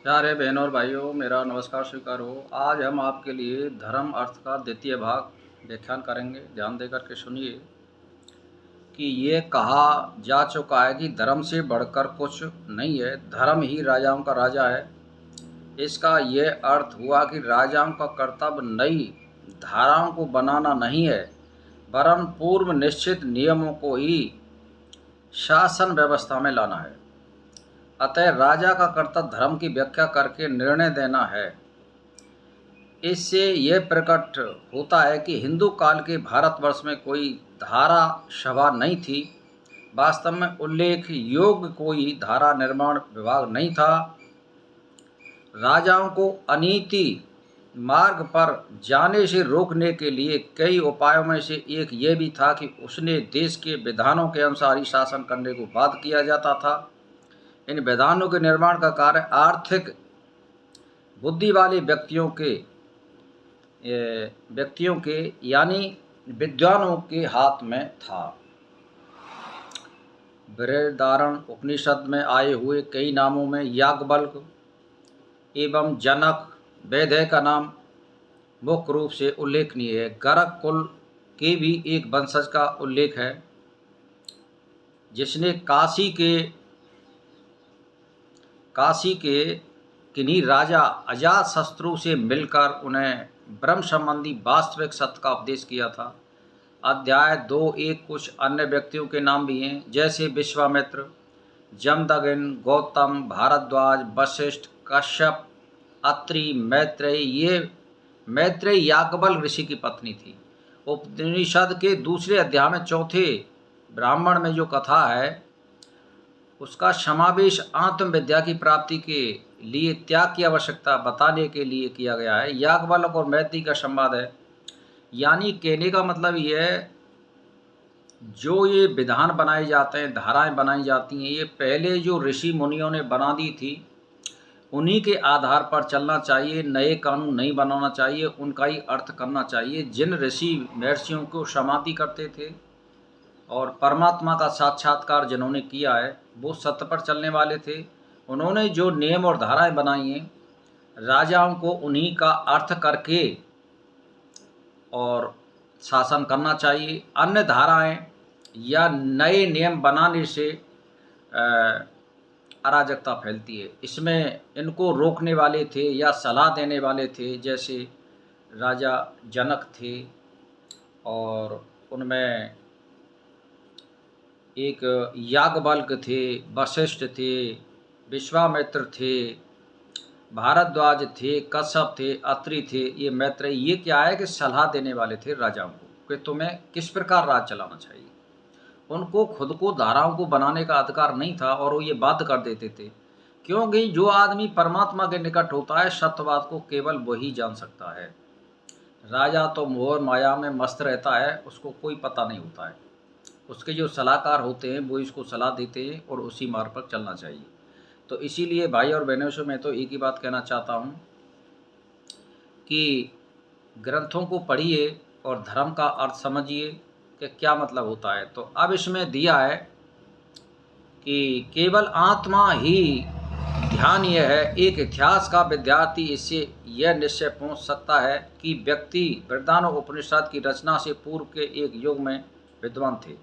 प्यारे बहनों और भाइयों, मेरा नमस्कार स्वीकार हो। आज हम आपके लिए धर्म अर्थ का द्वितीय भाग व्याख्यान करेंगे। ध्यान देकर के सुनिए कि ये कहा जा चुका है कि धर्म से बढ़कर कुछ नहीं है, धर्म ही राजाओं का राजा है। इसका ये अर्थ हुआ कि राजाओं का कर्तव्य नई धाराओं को बनाना नहीं है, वरन पूर्व निश्चित नियमों को ही शासन व्यवस्था में लाना है। अतः राजा का कर्तव्य धर्म की व्याख्या करके निर्णय देना है। इससे यह प्रकट होता है कि हिंदू काल के भारतवर्ष में कोई धारा सभा नहीं थी। वास्तव में उल्लेख योग्य कोई धारा निर्माण विभाग नहीं था। राजाओं को अनीति मार्ग पर जाने से रोकने के लिए कई उपायों में से एक ये भी था कि उसने देश के विधानों के अनुसार ही शासन करने को बाध्य किया जाता था। इन विधानों के निर्माण का कार्य आर्थिक बुद्धि वाले व्यक्तियों के यानी विद्वानों के हाथ में था। बृहदारण्य उपनिषद में आए हुए कई नामों में याज्ञवल्क्य एवं जनक वैद्य का नाम मुख्य रूप से उल्लेखनीय है। गर्ग कुल के भी एक वंशज का उल्लेख है, जिसने काशी के किन्हीं राजा अजातशत्रु से मिलकर उन्हें ब्रह्म संबंधी वास्तविक सत्य का उपदेश किया था। अध्याय 2.1 कुछ अन्य व्यक्तियों के नाम भी हैं, जैसे विश्वामित्र, जमदग्नि, गौतम, भारद्वाज, वशिष्ठ, कश्यप, अत्रि, मैत्रेयी। ये मैत्रेयी याज्ञवल्क्य ऋषि की पत्नी थी। उपनिषद के दूसरे अध्याय में चौथे ब्राह्मण में जो कथा है, उसका समावेश आत्म विद्या की प्राप्ति के लिए त्याग की आवश्यकता बताने के लिए किया गया है। याज्ञवल्क्य और मैत्रेयी का संवाद है, यानी कहने का मतलब ये है, जो ये विधान बनाए जाते हैं, धाराएं बनाई जाती हैं, ये पहले जो ऋषि मुनियों ने बना दी थी, उन्हीं के आधार पर चलना चाहिए। नए कानून नहीं बनाना चाहिए, उनका ही अर्थ करना चाहिए। जिन ऋषि महर्षियों को समाधि करते थे और परमात्मा का साक्षात्कार जिन्होंने किया है, वो सत्य पर चलने वाले थे। उन्होंने जो नियम और धाराएं बनाई हैं, राजाओं को उन्हीं का अर्थ करके और शासन करना चाहिए। अन्य धाराएं या नए नियम बनाने से अराजकता फैलती है। इसमें इनको रोकने वाले थे या सलाह देने वाले थे, जैसे राजा जनक थे, और उनमें एक याज्ञवल्क्य थे, वशिष्ठ थे, विश्वामित्र थे, भारद्वाज थे, कश्यप थे, अत्रि थे, ये मैत्रेयी। ये क्या है कि सलाह देने वाले थे राजाओं को कि तुम्हें किस प्रकार राज चलाना चाहिए। उनको खुद को धाराओं को बनाने का अधिकार नहीं था और वो ये बाध्य कर देते थे, क्योंकि जो आदमी परमात्मा के निकट होता है, सत्यवाद को केवल वही जान सकता है। राजा तो मोह माया में मस्त रहता है, उसको कोई पता नहीं होता है। उसके जो सलाहकार होते हैं वो इसको सलाह देते हैं और उसी मार्ग पर चलना चाहिए। तो इसीलिए भाई और बहनों से मैं तो एक ही बात कहना चाहता हूँ कि ग्रंथों को पढ़िए और धर्म का अर्थ समझिए कि क्या मतलब होता है। तो अब इसमें दिया है कि केवल आत्मा ही ध्यान यह है। एक इतिहास का विद्यार्थी इससे यह निश्चय पहुंच सकता है कि व्यक्ति वृदारण्य उपनिषद की रचना से पूर्व के एक युग में विद्वान थे।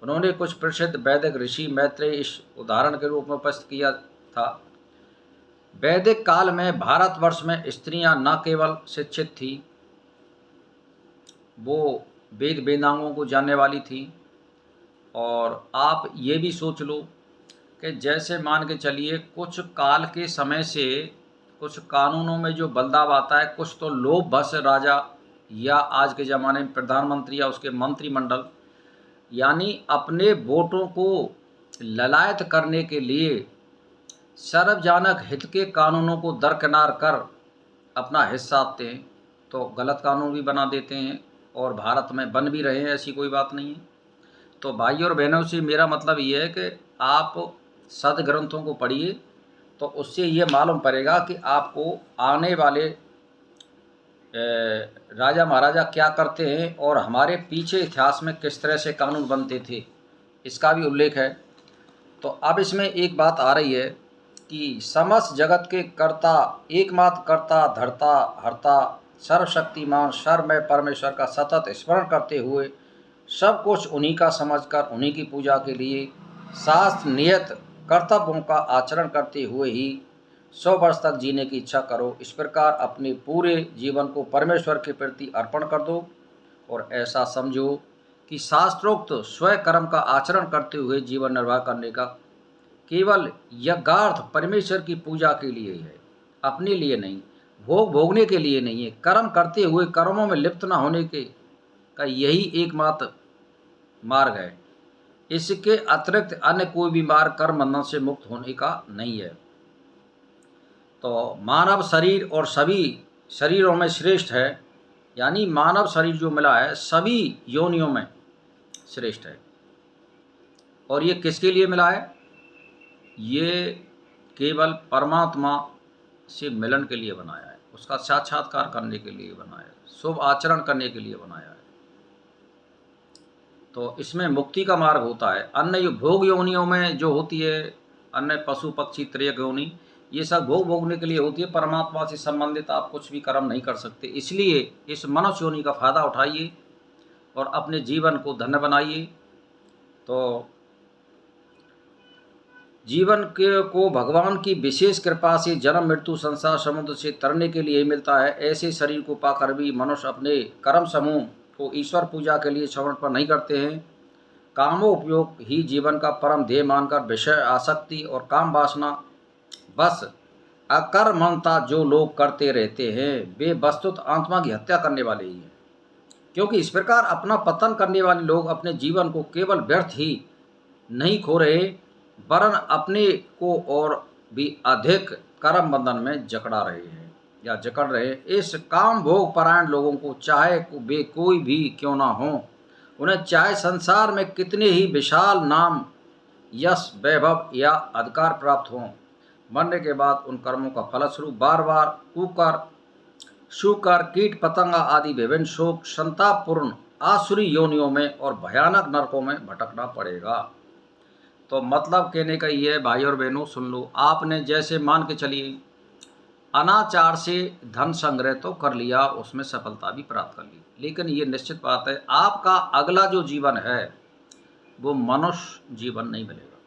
उन्होंने कुछ प्रसिद्ध वैदिक ऋषि मैत्रेयी इस उदाहरण के रूप में उपस्थित किया था। वैदिक काल में भारतवर्ष में स्त्रियां न केवल शिक्षित थी, वो वेद वेदांगों को जानने वाली थी। और आप ये भी सोच लो कि जैसे मान के चलिए, कुछ काल के समय से कुछ कानूनों में जो बदलाव आता है, कुछ तो लोभ वश राजा या आज के ज़माने में प्रधानमंत्री या उसके मंत्रिमंडल, यानी अपने वोटों को ललायत करने के लिए सार्वजनिक हित के कानूनों को दरकिनार कर अपना हिस्सा आते हैं, तो गलत कानून भी बना देते हैं और भारत में बन भी रहे हैं, ऐसी कोई बात नहीं है। तो भाई और बहनों से मेरा मतलब ये है कि आप सदग्रंथों को पढ़िए, तो उससे ये मालूम पड़ेगा कि आपको आने वाले राजा महाराजा क्या करते हैं और हमारे पीछे इतिहास में किस तरह से कानून बनते थे, इसका भी उल्लेख है। तो अब इसमें एक बात आ रही है कि समस्त जगत के कर्ता, एकमात्र कर्ता, धर्ता, हर्ता, सर्वशक्तिमान, सर्वमय परमेश्वर का सतत स्मरण करते हुए सब कुछ उन्हीं का समझकर उन्हीं की पूजा के लिए शास्त्र नियत कर्तव्यों का आचरण करते हुए ही 100 वर्ष तक जीने की इच्छा करो। इस प्रकार अपने पूरे जीवन को परमेश्वर के प्रति अर्पण कर दो और ऐसा समझो कि शास्त्रोक्त स्वयं का आचरण करते हुए जीवन निर्वाह करने का केवल यज्ञार्थ परमेश्वर की पूजा के लिए है, अपने लिए नहीं, भोग भोगने के लिए नहीं है। कर्म करते हुए कर्मों में लिप्त न होने के का यही एकमात्र मार्ग है। इसके अतिरिक्त अन्य कोई भी मार्ग कर्म बंधन से मुक्त होने का नहीं है। तो मानव शरीर और सभी शरीरों में श्रेष्ठ है, यानी मानव शरीर जो मिला है सभी योनियों में श्रेष्ठ है। और ये किसके लिए मिला है? ये केवल परमात्मा से मिलन के लिए बनाया है, उसका साक्षात्कार करने के लिए बनाया है, शुभ आचरण करने के लिए बनाया है। तो इसमें मुक्ति का मार्ग होता है। अन्य भोग योनियों में जो होती है, अन्य पशु पक्षी त्रियक योनि, ये सब भोग भोगने के लिए होती है। परमात्मा से संबंधित आप कुछ भी कर्म नहीं कर सकते। इसलिए इस मनुष्य योनि का फायदा उठाइए और अपने जीवन को धन्य बनाइए। तो जीवन के को भगवान की विशेष कृपा से जन्म मृत्यु संसार समुद्र से तरने के लिए मिलता है। ऐसे शरीर को पाकर भी मनुष्य अपने कर्म समूह को ईश्वर पूजा के लिए समर्पण नहीं करते हैं। कामोपयोग ही जीवन का परम ध्येय मानकर विषय आसक्ति और काम वासना बस अकर्मण्यता जो लोग करते रहते हैं, वे वस्तुत आत्मा की हत्या करने वाले ही हैं। क्योंकि इस प्रकार अपना पतन करने वाले लोग अपने जीवन को केवल व्यर्थ ही नहीं खो रहे, वरन अपने को और भी अधिक कर्म बंधन में जकड़ा रहे हैं या जकड़ रहे हैं। इस काम भोग परायण लोगों को चाहे वे कोई भी क्यों ना हो, उन्हें चाहे संसार में कितने ही विशाल नाम, यश, वैभव या अधिकार प्राप्त हों, मरने के बाद उन कर्मों का फलस्वरूप बार बार कुकर, शुकर, कीट पतंगा आदि विभिन्न शोक संतापपूर्ण आसुरी योनियों में और भयानक नरकों में भटकना पड़ेगा। तो मतलब कहने का ये है भाई और बहनों, सुन लो। आपने जैसे मान के चलिए अनाचार से धन संग्रह तो कर लिया, उसमें सफलता भी प्राप्त कर ली, लेकिन ये निश्चित बात है आपका अगला जो जीवन है वो मनुष्य जीवन नहीं मिलेगा।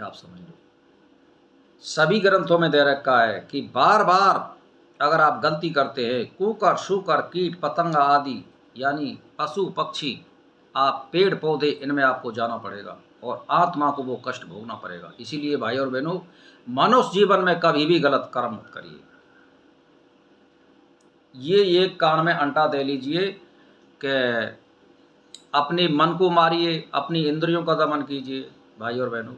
आप समझ लो, सभी ग्रंथों में दे रखा है कि बार बार अगर आप गलती करते हैं, कुकर, शुकर, कीट पतंगा आदि यानी पशु पक्षी, आप पेड़ पौधे, इनमें आपको जाना पड़ेगा और आत्मा को वो कष्ट भोगना पड़ेगा। इसीलिए भाई और बहनों, मनुष्य जीवन में कभी भी गलत कर्म मत करिए। ये एक कान में अंटा दे लीजिए कि अपने मन को मारिए, अपनी इंद्रियों का दमन कीजिए भाई और बहनों,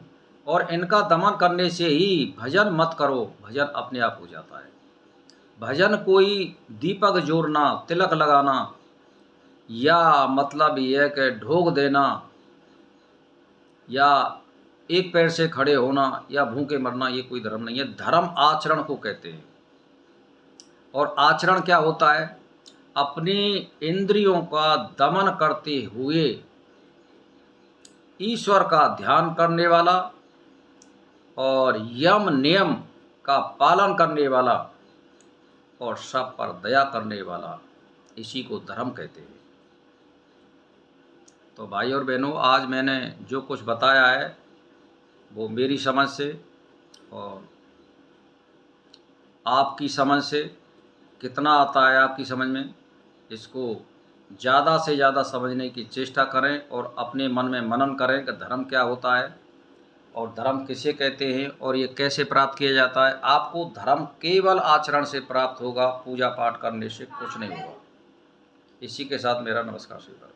और इनका दमन करने से ही भजन मत करो, भजन अपने आप हो जाता है। भजन कोई दीपक जोड़ना, तिलक लगाना या मतलब यह कि ढोक देना या एक पैर से खड़े होना या भूखे मरना, ये कोई धर्म नहीं है। धर्म आचरण को कहते हैं। और आचरण क्या होता है? अपनी इंद्रियों का दमन करते हुए ईश्वर का ध्यान करने वाला और यम नियम का पालन करने वाला और सब पर दया करने वाला, इसी को धर्म कहते हैं। तो भाई और बहनों, आज मैंने जो कुछ बताया है वो मेरी समझ से और आपकी समझ से कितना आता है आपकी समझ में, इसको ज़्यादा से ज़्यादा समझने की चेष्टा करें और अपने मन में मनन करें कि धर्म क्या होता है और धर्म किसे कहते हैं और ये कैसे प्राप्त किया जाता है। आपको धर्म केवल आचरण से प्राप्त होगा, पूजा पाठ करने से कुछ नहीं होगा। इसी के साथ मेरा नमस्कार स्वीकार।